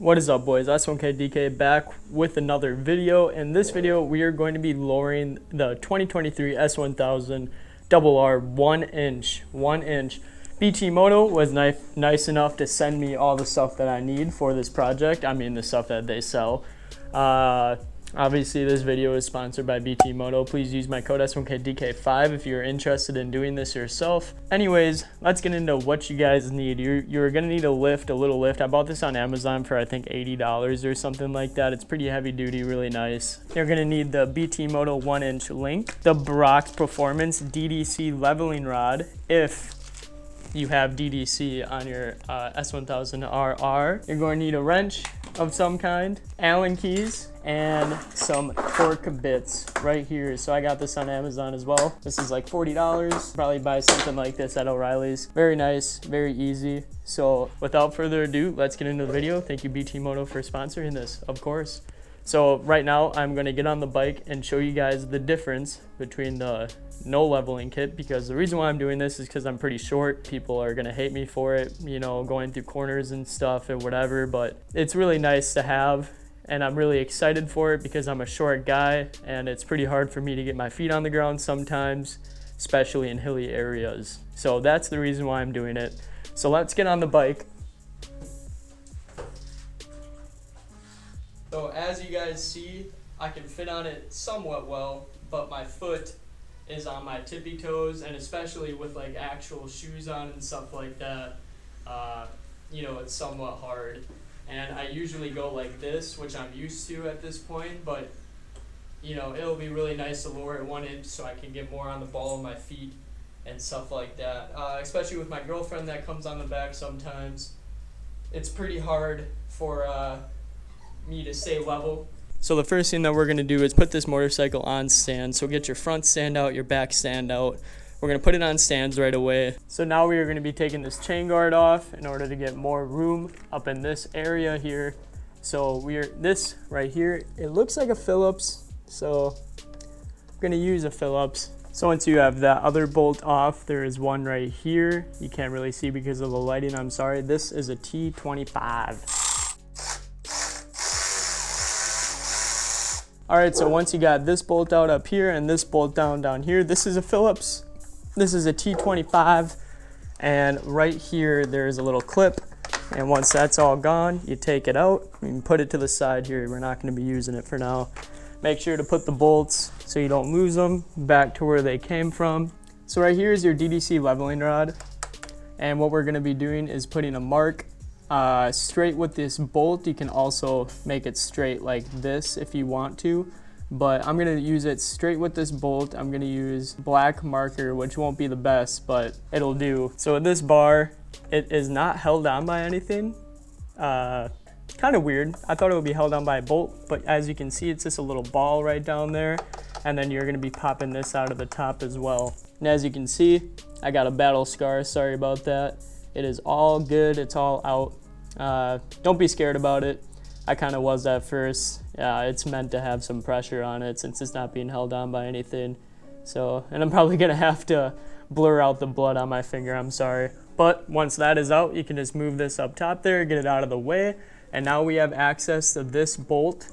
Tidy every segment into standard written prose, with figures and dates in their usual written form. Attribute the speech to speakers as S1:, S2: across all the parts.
S1: What is up, boys? S1000RR back with another video. In this video, we are going to be lowering the 2023 S1000RR 1 inch. BTMOTO was nice enough to send me all the stuff that I need for this project. I mean, the stuff that they sell. Obviously, this video is sponsored by BTMOTO. Please use my code S1000RR5 if you're interested in doing this yourself. Anyways, let's get into what you guys need. You're gonna need a little lift. I bought this on Amazon for I think $80 or something like that. It's pretty heavy duty, really nice. You're gonna need the BTMOTO 1 inch link, the Brock's Performance DDC leveling rod, if you have DDC on your S1000RR. You're going to need a wrench of some kind, Allen keys, and some torque bits right here. So I got this on Amazon as well. This is like $40. Probably buy something like this at O'Reilly's. Very nice, very easy. So without further ado, let's get into the video. Thank you BTMOTO for sponsoring this, of course. So right now I'm going to get on the bike and show you guys the difference between the no leveling kit, because the reason why I'm doing this is because I'm pretty short. People are going to hate me for it, you know, going through corners and stuff and whatever, but it's really nice to have, and I'm really excited for it because I'm a short guy and it's pretty hard for me to get my feet on the ground sometimes, especially in hilly areas. So that's the reason why I'm doing it. So let's get on the bike. So as you guys see, I can fit on it somewhat well, but my foot is on my tippy toes, and especially with like actual shoes on and stuff like that, you know, it's somewhat hard. And I usually go like this, which I'm used to at this point, but you know, it'll be really nice to lower it 1 inch so I can get more on the ball of my feet and stuff like that. Especially with my girlfriend that comes on the back sometimes. It's pretty hard for me to stay level. So the first thing that we're going to do is put this motorcycle on stand. So get your front stand out, your back stand out. We're going to put it on stands right away. So now we are going to be taking this chain guard off in order to get more room up in this area here. So this right here, it looks like a Phillips. So I'm going to use a Phillips. So once you have that other bolt off, there is one right here. You can't really see because of the lighting, I'm sorry. This is a T25. All right, so once you got this bolt out up here and this bolt down here, this is a Phillips. This is a T25, and right here there's a little clip, and once that's all gone, you take it out and put it to the side here. We're not going to be using it for now. Make sure to put the bolts so you don't lose them back to where they came from. So right here is your DDC leveling rod, and what we're going to be doing is putting a mark straight with this bolt. You can also make it straight like this if you want to, but I'm going to use it straight with this bolt. I'm going to use black marker, which won't be the best, but it'll do. So this bar, it is not held on by anything. Kind of weird. I thought it would be held on by a bolt, but as you can see, it's just a little ball right down there, and then you're going to be popping this out of the top as well. And as you can see, I got a battle scar. Sorry about that. It is all good. It's all out. Don't be scared about it. I kind of was at first. It's meant to have some pressure on it since it's not being held on by anything. So, and I'm probably gonna have to blur out the blood on my finger, I'm sorry. But once that is out, you can just move this up top there, get it out of the way, and now we have access to this bolt.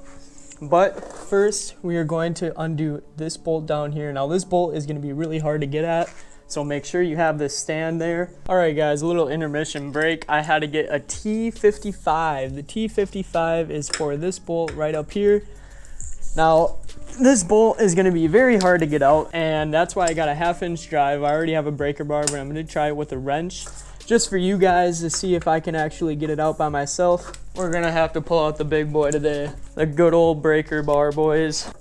S1: But first, we are going to undo this bolt down here. Now this bolt is gonna be really hard to get at, so make sure you have this stand there. All right, guys, a little intermission break. I had to get a T55. The T55 is for this bolt right up here. Now, this bolt is gonna be very hard to get out, and that's why I got a 1/2 inch drive. I already have a breaker bar, but I'm gonna try it with a wrench, just for you guys to see if I can actually get it out by myself. We're gonna have to pull out the big boy today, the good old breaker bar, boys.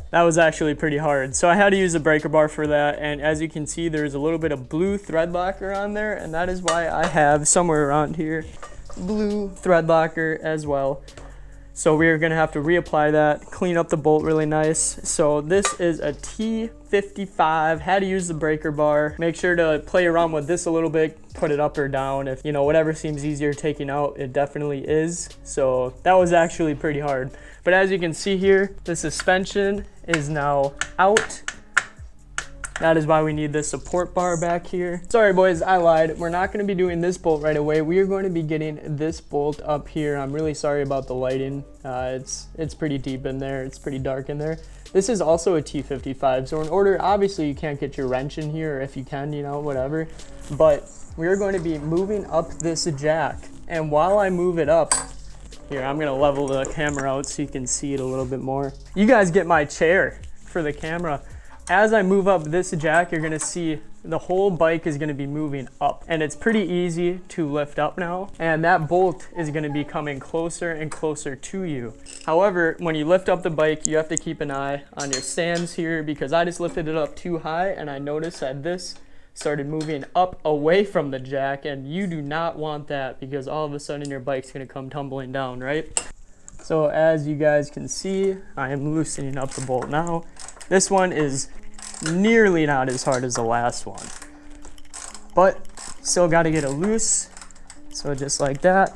S1: That was actually pretty hard. So I had to use a breaker bar for that, and as you can see, there's a little bit of blue thread locker on there, and that is why I have somewhere around here blue thread locker as well. So we're gonna have to reapply that, clean up the bolt really nice. So this is a T55, had to use the breaker bar. Make sure to play around with this a little bit, put it up or down. If, you know, whatever seems easier taking out, it definitely is. So that was actually pretty hard. But as you can see here, the suspension is now out. That is why we need this support bar back here. Sorry boys, I lied. We're not going to be doing this bolt right away. We are going to be getting this bolt up here. I'm really sorry about the lighting. It's pretty deep in there. It's pretty dark in there. This is also a T55. So in order, obviously you can't get your wrench in here, or if you can, you know, whatever. But we are going to be moving up this jack. And while I move it up, here, I'm gonna level the camera out so you can see it a little bit more. You guys get my chair for the camera. As I move up this jack, you're gonna see the whole bike is gonna be moving up, and it's pretty easy to lift up now. And that bolt is gonna be coming closer and closer to you. However, when you lift up the bike, you have to keep an eye on your stands here, because I just lifted it up too high and I noticed that this started moving up away from the jack, and you do not want that, because all of a sudden your bike's gonna come tumbling down, right? So as you guys can see, I am loosening up the bolt now. This one is nearly not as hard as the last one, but still got to get it loose. So just like that,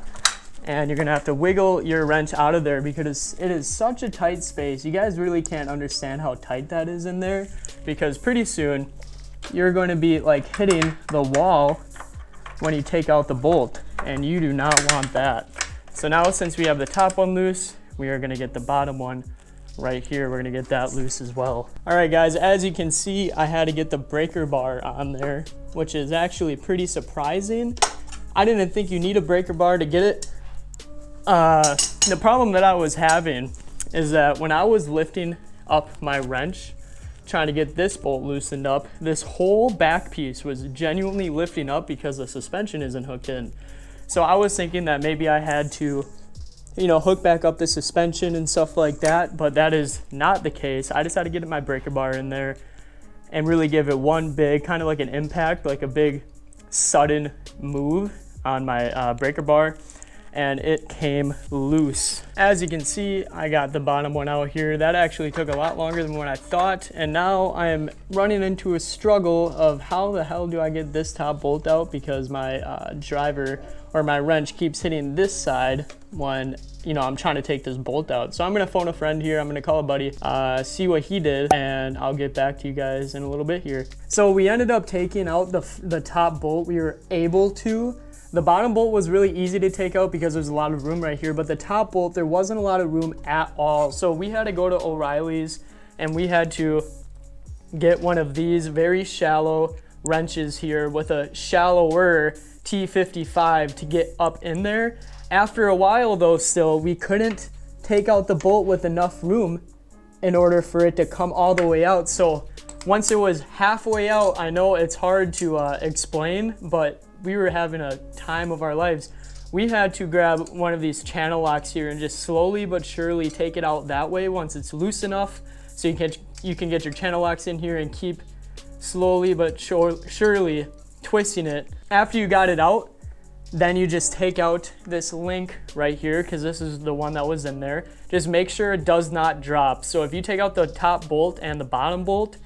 S1: and you're gonna have to wiggle your wrench out of there, because it is such a tight space. You guys really can't understand how tight that is in there, because pretty soon you're going to be like hitting the wall when you take out the bolt, and you do not want that. So now, since we have the top one loose, we are going to get the bottom one right here. We're going to get that loose as well. All right guys, as you can see, I had to get the breaker bar on there, which is actually pretty surprising. I didn't think you need a breaker bar to get it. The problem that I was having is that when I was lifting up my wrench, trying to get this bolt loosened up, this whole back piece was genuinely lifting up because the suspension isn't hooked in. So I was thinking that maybe I had to, you know, hook back up the suspension and stuff like that, but that is not the case. I just had to get my breaker bar in there and really give it one big, kind of like an impact, like a big sudden move on my breaker bar, and it came loose. As you can see, I got the bottom one out here. That actually took a lot longer than what I thought, and now I am running into a struggle of how the hell do I get this top bolt out, because my driver or my wrench keeps hitting this side when, you know, I'm trying to take this bolt out. So I'm gonna phone a friend here, I'm gonna call a buddy, see what he did, and I'll get back to you guys in a little bit here. So we ended up taking out the top bolt. We were able to. The bottom bolt was really easy to take out because there's a lot of room right here, but the top bolt, there wasn't a lot of room at all. So we had to go to O'Reilly's, and we had to get one of these very shallow wrenches here with a shallower T55 to get up in there. After a while though, still, we couldn't take out the bolt with enough room in order for it to come all the way out. So once it was halfway out, I know it's hard to explain, but we were having a time of our lives. We had to grab one of these channel locks here and just slowly but surely take it out that way once it's loose enough, so you can get your channel locks in here and keep slowly but surely twisting it. After you got it out, then you just take out this link right here, because this is the one that was in there. Just make sure it does not drop. So if you take out the top bolt and the bottom bolt,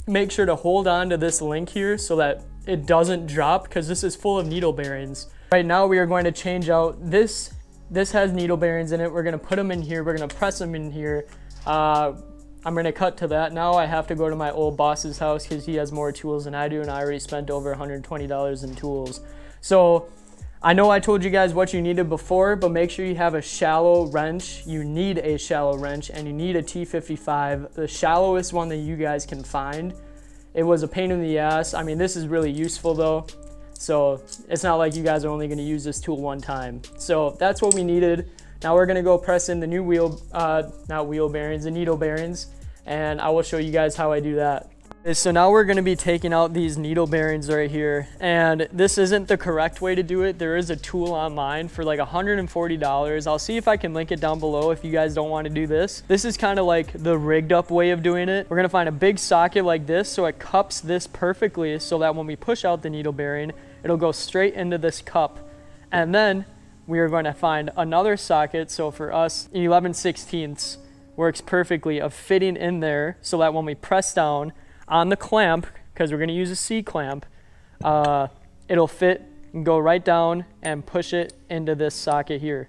S1: make sure to hold on to this link here so that it doesn't drop, because this is full of needle bearings. Right now we are going to change out this. This has needle bearings in it. We're going to put them in here. We're going to press them in here. I'm going to cut to that. Now I have to go to my old boss's house because he has more tools than I do, and I already spent over $120 in tools. So I know I told you guys what you needed before, but make sure you have a shallow wrench. You need a shallow wrench, and you need a T55, the shallowest one that you guys can find. It was a pain in the ass. I mean, this is really useful though. So it's not like you guys are only gonna use this tool one time. So that's what we needed. Now we're gonna go press in the new the needle bearings, and I will show you guys how I do that. So now we're going to be taking out these needle bearings right here, and this isn't the correct way to do it. There is a tool online for like $140. I'll see if I can link it down below if you guys don't want to do this. This is kind of like the rigged up way of doing it. We're going to find a big socket like this so it cups this perfectly, so that when we push out the needle bearing, it'll go straight into this cup. And then we are going to find another socket. So for us, 11/16 works perfectly of fitting in there, so that when we press down on the clamp, because we're going to use a C-clamp, it'll fit and go right down and push it into this socket here.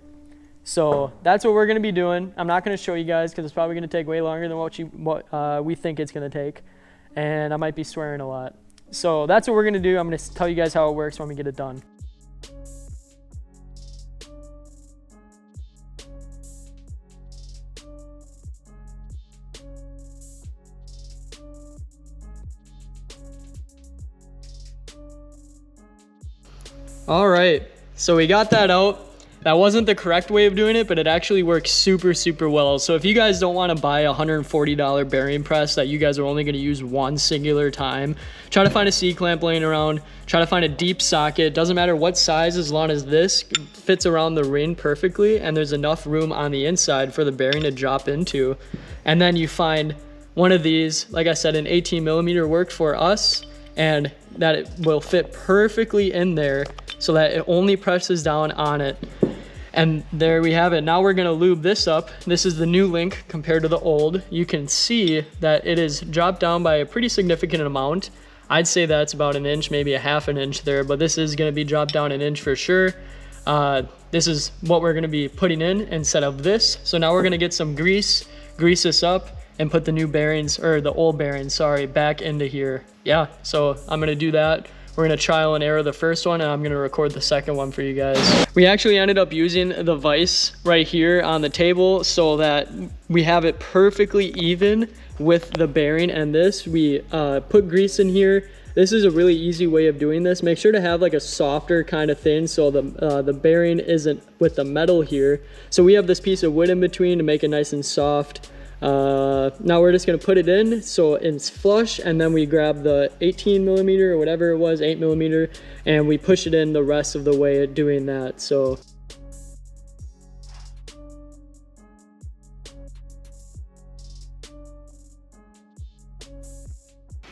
S1: So that's what we're going to be doing. I'm not going to show you guys because it's probably going to take way longer than what we think it's going to take. and I might be swearing a lot. So that's what we're gonna do. I'm gonna tell you guys how it works when we get it done. All right, so we got that out. That wasn't the correct way of doing it, but it actually works super, super well. So if you guys don't want to buy a $140 bearing press that you guys are only going to use one singular time, try to find a C-clamp laying around, try to find a deep socket. Doesn't matter what size, as long as this fits around the ring perfectly and there's enough room on the inside for the bearing to drop into. And then you find one of these, like I said, an 18mm worked for us, and that it will fit perfectly in there so that it only presses down on it. And there we have it. Now we're gonna lube this up. This is the new link compared to the old. You can see that it is dropped down by a pretty significant amount. I'd say that's about an inch, maybe a half an inch there, but this is gonna be dropped down an inch for sure. This is what we're gonna be putting in instead of this. So now we're gonna get some grease this up, and put the new bearings, or the old bearings, sorry, back into here. Yeah, so I'm gonna do that. We're gonna trial and error the first one, and I'm gonna record the second one for you guys. We actually ended up using the vise right here on the table so that we have it perfectly even with the bearing and this. We put grease in here. This is a really easy way of doing this. Make sure to have like a softer kind of thing so the bearing isn't with the metal here. So we have this piece of wood in between to make it nice and soft. Now we're just gonna put it in so it's flush, and then we grab the 18mm or whatever it was, 8mm, and we push it in the rest of the way at doing that. So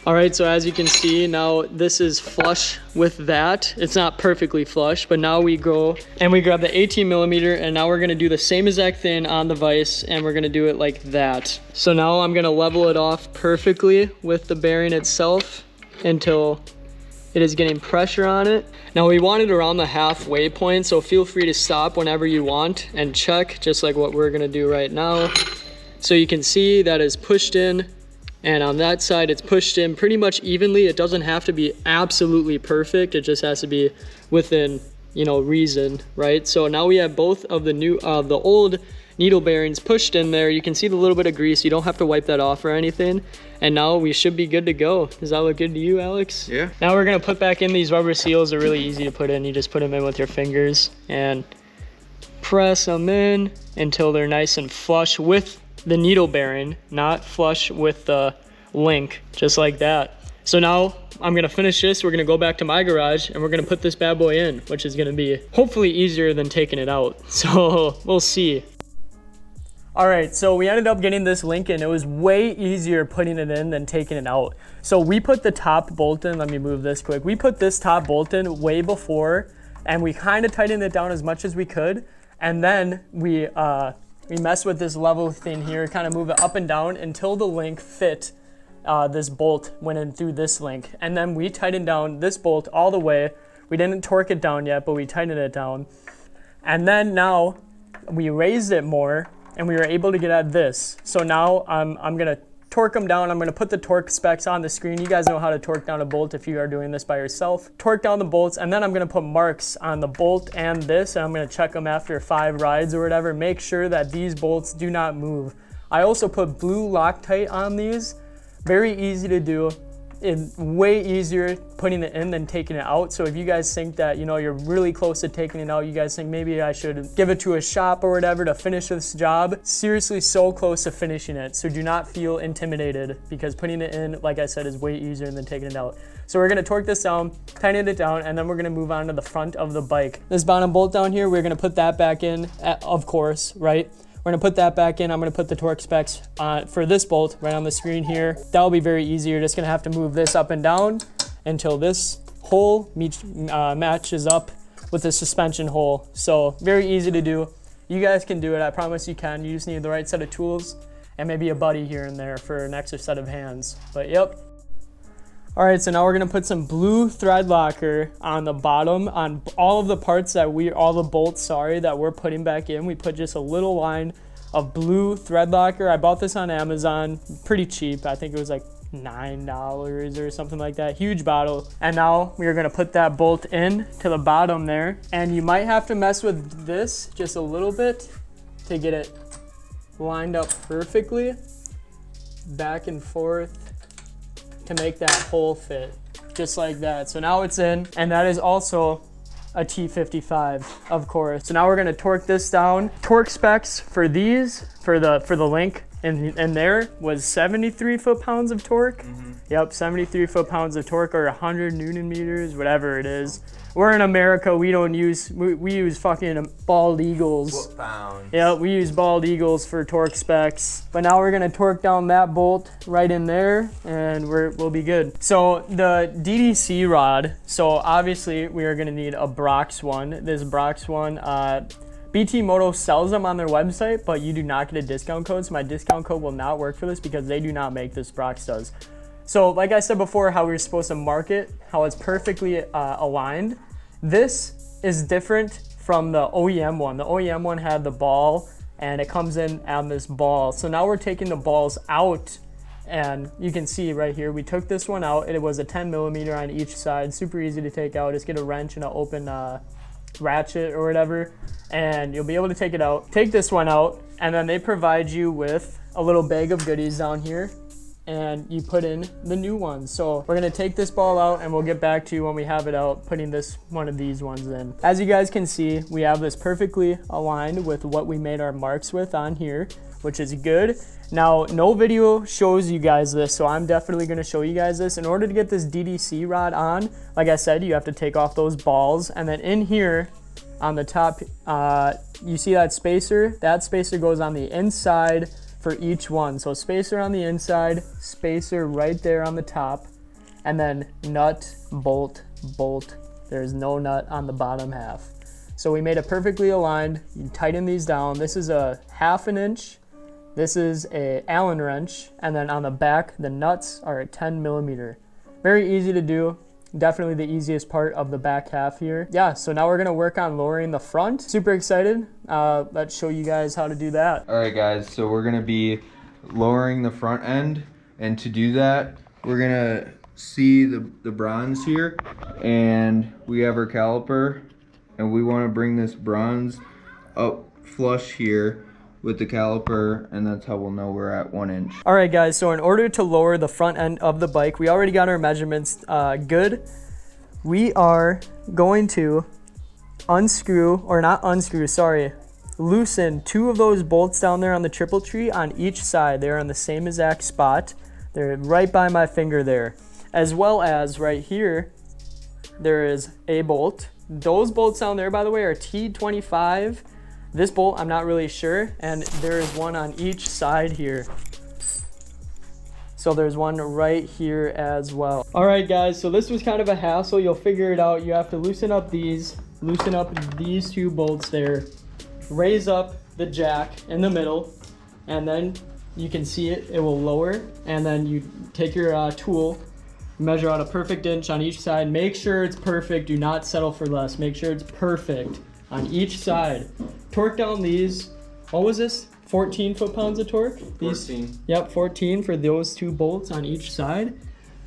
S1: all right, so as you can see, now this is flush with that. It's not perfectly flush, but now we go and we grab the 18mm, and now we're gonna do the same exact thing on the vise, and we're gonna do it like that. So now I'm gonna level it off perfectly with the bearing itself until it is getting pressure on it. Now we want it around the halfway point, so feel free to stop whenever you want and check, just like what we're gonna do right now. So you can see that is pushed in, and on that side it's pushed in pretty much evenly. It doesn't have to be absolutely perfect, it just has to be within, you know, reason, right? So now we have both of the new the old needle bearings pushed in there. You can see the little bit of grease. You don't have to wipe that off or anything, and now we should be good to go. Does that look good to you, Alex?
S2: Yeah.
S1: Now we're gonna put back in these rubber seals. They're really easy to put in. You just put them in with your fingers and press them in until they're nice and flush with the needle bearing, not flush with the link, just like that. So now I'm gonna finish this. We're gonna go back to my garage and we're gonna put this bad boy in, which is gonna be hopefully easier than taking it out. So we'll see. All right, so we ended up getting this link in. It was way easier putting it in than taking it out. So we put the top bolt in. Let me move this quick. We put this top bolt in way before, and we kind of tightened it down as much as we could. And then we mess with this level thing here, kind of move it up and down until the link fit. This bolt went in through this link, and then we tightened down this bolt all the way. We didn't torque it down yet, but we tightened it down. And then now we raised it more, and we were able to get at this. So now I'm gonna torque them down. I'm gonna put the torque specs on the screen. You guys know how to torque down a bolt if you are doing this by yourself. Torque down the bolts, and then I'm gonna put marks on the bolt and this, and I'm gonna check them after 5 rides or whatever. Make sure that these bolts do not move. I also put blue Loctite on these. Very easy to do. It's way easier putting it in than taking it out. So if you guys think that, you know, you're really close to taking it out, you guys think maybe I should give it to a shop or whatever to finish this job, seriously, so close to finishing it. So do not feel intimidated, because putting it in, like I said, is way easier than taking it out. So we're gonna torque this down, tighten it down, and then we're gonna move on to the front of the bike. This bottom bolt down here, we're gonna put that back in, of course, right? We're gonna put that back in. I'm gonna put the torque specs for this bolt right on the screen here. That'll be very easy. You're just gonna have to move this up and down until this hole matches up with the suspension hole. So very easy to do. You guys can do it, I promise you can. You just need the right set of tools and maybe a buddy here and there for an extra set of hands, but yep. All right, so now we're gonna put some blue thread locker on the bottom on all of the parts that all the bolts, that we're putting back in. We put just a little line of blue thread locker. I bought this on Amazon, pretty cheap. I think it was like $9 or something like that. Huge bottle. And now we are gonna put that bolt in to the bottom there. And you might have to mess with this just a little bit to get it lined up perfectly, back and forth, to make that hole fit, just like that. So now it's in, and that is also a T55, of course. So now we're gonna torque this down. Torque specs for these, for the Link, and there was 73 foot-pounds of torque. Yep, 73 foot-pounds of torque, or 100 Newton meters, whatever it is. We're in America, we don't use, we use fucking bald eagles.
S2: Foot-pounds.
S1: Yeah, we use bald eagles for torque specs. But now we're gonna torque down that bolt right in there, and we'll be good. So the DDC rod, so obviously we are gonna need a Brox one. This Brox one, BTMOTO sells them on their website, but you do not get a discount code, so my discount code will not work for this because they do not make this, Brox does. So like I said before, how we were supposed to mark it, how it's perfectly aligned. This is different from the OEM one. The OEM one had the ball and it comes in on this ball. So now we're taking the balls out, and you can see right here, we took this one out. It was a 10mm on each side, super easy to take out. Just get a wrench and an open ratchet or whatever, and you'll be able to take it out. Take this one out, and then they provide you with a little bag of goodies down here, and you put in the new ones. So we're gonna take this ball out, and we'll get back to you when we have it out, putting this one of these ones in. As you guys can see, we have this perfectly aligned with what we made our marks with on here, which is good. Now, no video shows you guys this, so I'm definitely gonna show you guys this. In order to get this DDC rod on, like I said, you have to take off those balls, and then in here on the top, you see that spacer? That spacer goes on the inside for each one. So spacer on the inside, spacer right there on the top, and then nut, bolt, bolt. There's no nut on the bottom half. So we made it perfectly aligned. You tighten these down. This is a 1/2 inch. This is a Allen wrench. And then on the back, the nuts are a 10mm. Very easy to do. Definitely the easiest part of the back half here. Yeah, so now we're gonna work on lowering the front. Super excited. Let's show you guys how to do that.
S2: All right, guys, so we're gonna be lowering the front end. And to do that, we're gonna see the bronze here. And we have our caliper. And we wanna bring this bronze up flush here with the caliper, and that's how we'll know we're at 1 inch.
S1: All right, guys, so in order to lower the front end of the bike, we already got our measurements good. We are going to loosen 2 of those bolts down there on the triple tree on each side. They're on the same exact spot. They're right by my finger there. As well as right here, there is a bolt. Those bolts down there, by the way, are T25. This bolt, I'm not really sure, and there is one on each side here. So there's one right here as well. All right, guys, so this was kind of a hassle. You'll figure it out. You have to loosen up these 2 bolts there, raise up the jack in the middle, and then you can see it will lower, and then you take your tool, measure out a perfect inch on each side. Make sure it's perfect. Do not settle for less. Make sure it's perfect on each side. Torque down these, what was this? 14 foot-pounds of torque?
S2: 14.
S1: Yep, 14 for those 2 bolts on each side.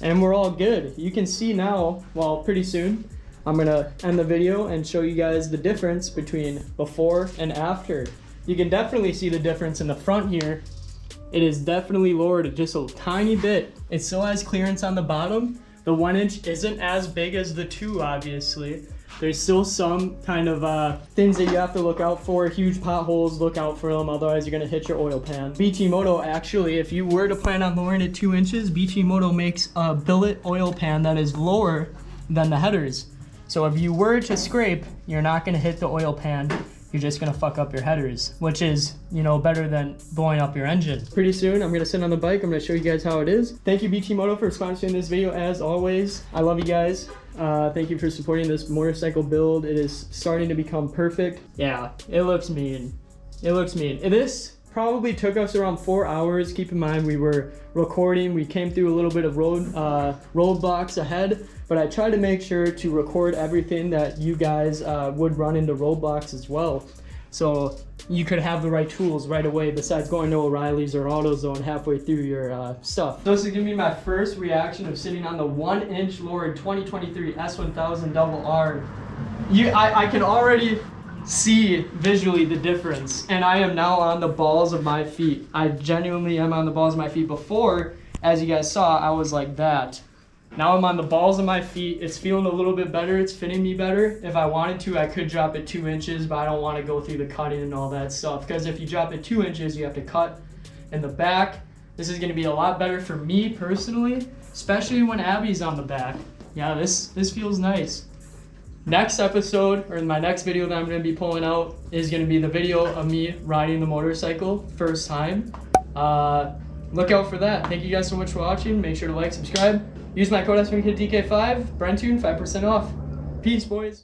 S1: And we're all good. You can see now, well, pretty soon, I'm gonna end the video and show you guys the difference between before and after. You can definitely see the difference in the front here. It is definitely lowered just a tiny bit. It still has clearance on the bottom. The 1 inch isn't as big as the 2, obviously. There's still some kind of things that you have to look out for. Huge potholes, look out for them, otherwise you're gonna hit your oil pan. BTMOTO, actually, if you were to plan on lowering it 2 inches, BTMOTO makes a billet oil pan that is lower than the headers. So if you were to scrape, you're not gonna hit the oil pan. You're just gonna fuck up your headers, which is, you know, better than blowing up your engine. Pretty soon, I'm gonna sit on the bike. I'm gonna show you guys how it is. Thank you, BTMOTO, for sponsoring this video as always. I love you guys. Thank you for supporting this motorcycle build. It is starting to become perfect. Yeah, it looks mean. It looks mean. This probably took us around 4 hours. Keep in mind, we were recording. We came through a little bit of roadblocks ahead, but I tried to make sure to record everything that you guys would run into roadblocks as well. So you could have the right tools right away besides going to O'Reilly's or AutoZone halfway through your stuff. So this is gonna be my first reaction of sitting on the 1-inch lowered 2023 S1000RR. I can already see visually the difference, and I am now on the balls of my feet. I genuinely am on the balls of my feet. Before, as you guys saw, I was like that. Now I'm on the balls of my feet. It's feeling a little bit better. It's fitting me better. If I wanted to, I could drop it 2 inches, but I don't want to go through the cutting and all that stuff, because if you drop it 2 inches, you have to cut in the back. This is going to be a lot better for me personally, especially when Abby's on the back. Yeah, this feels nice. Next episode, or my next video that I'm going to be pulling out, is going to be the video of me riding the motorcycle first time. Look out for that. Thank you guys so much for watching. Make sure to like, subscribe. Use my code SMKDK5, Brentune, 5% off. Peace, boys.